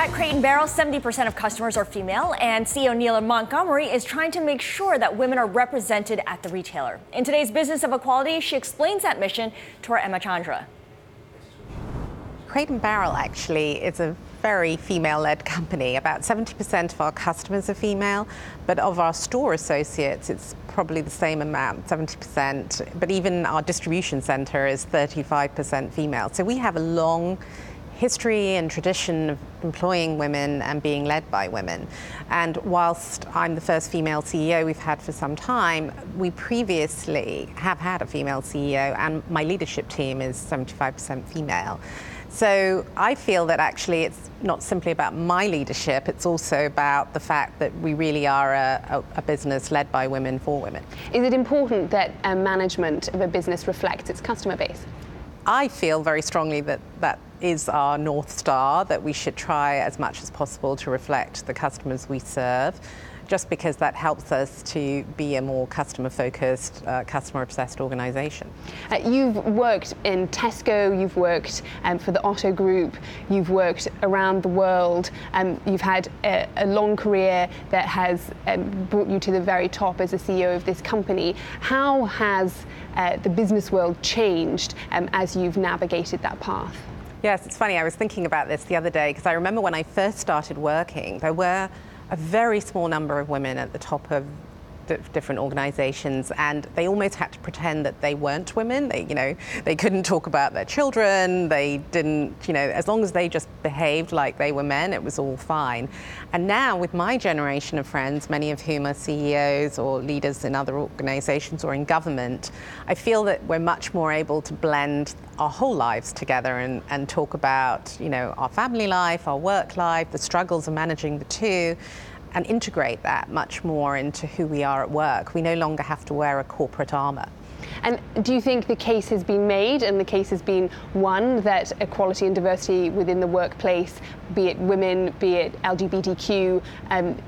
At Crate & Barrel, 70% of customers are female, and CEO Neela Montgomery is trying to make sure that women are represented at the retailer. In today's Business of Equality, she explains that mission to our Emma Chandra. Crate & Barrel actually is a very female-led company. About 70% of our customers are female, but of our store associates, it's probably the same amount, 70%. But even our distribution center is 35% female. So we have a long history and tradition of employing women and being led by women. And whilst I'm the first female CEO we've had for some time, we previously have had a female CEO, and my leadership team is 75% female. So I feel that actually it's not simply about my leadership, it's also about the fact that we really are a business led by women for women. Is it important that management of a business reflects its customer base? I feel very strongly that that is our North Star, that we should try as much as possible to reflect the customers we serve, just because that helps us to be a more customer-focused, customer-obsessed organisation. You've worked in Tesco, you've worked for the Otto Group, you've worked around the world, you've had a long career that has brought you to the very top as a CEO of this company. How has the business world changed as you've navigated that path? Yes, it's funny, I was thinking about this the other day, because I remember when I first started working, there were a very small number of women at the top of different organizations, and they almost had to pretend that they weren't women. They couldn't talk about their children. They didn't, as long as they just behaved like they were men, it was all fine. And now with my generation of friends, many of whom are CEOs or leaders in other organizations or in government, I feel that we're much more able to blend our whole lives together and talk about, our family life, our work life, the struggles of managing the two, and integrate that much more into who we are at work. We no longer have to wear a corporate armor. And do you think the case has been made and the case has been won that equality and diversity within the workplace, be it women, be it LGBTQ,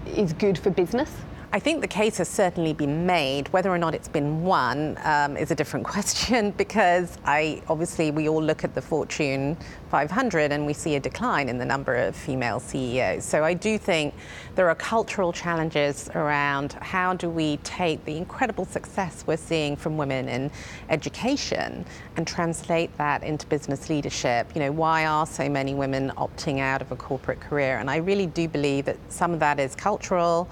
is good for business? I think the case has certainly been made. Whether or not it's been won is a different question, because obviously we all look at the Fortune 500 and we see a decline in the number of female CEOs. So I do think there are cultural challenges around how do we take the incredible success we're seeing from women in education and translate that into business leadership. Why are so many women opting out of a corporate career? And I really do believe that some of that is cultural,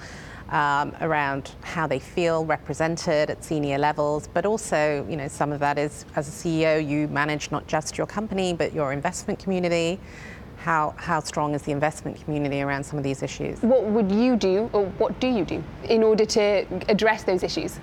around how they feel represented at senior levels, but also, some of that is, as a CEO, you manage not just your company, but your investment community. How strong is the investment community around some of these issues? What would you do, or what do you do, in order to address those issues?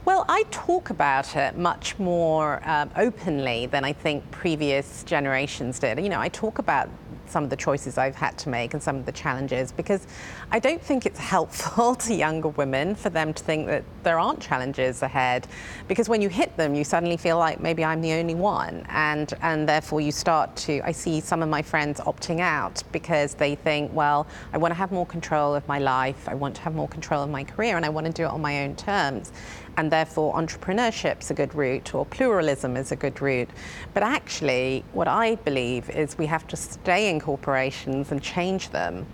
Well, I talk about it much more openly than I think previous generations did. I talk about some of the choices I've had to make and some of the challenges, because I don't think it's helpful to younger women for them to think that there aren't challenges ahead, because when you hit them, you suddenly feel like maybe I'm the only one, and therefore you start to, I see some of my friends opting out because they think, well, I want to have more control of my life, I want to have more control of my career, and I want to do it on my own terms. And therefore entrepreneurship's a good route, or pluralism is a good route. But actually, what I believe is we have to stay in corporations and change them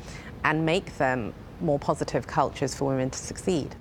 and make them more positive cultures for women to succeed.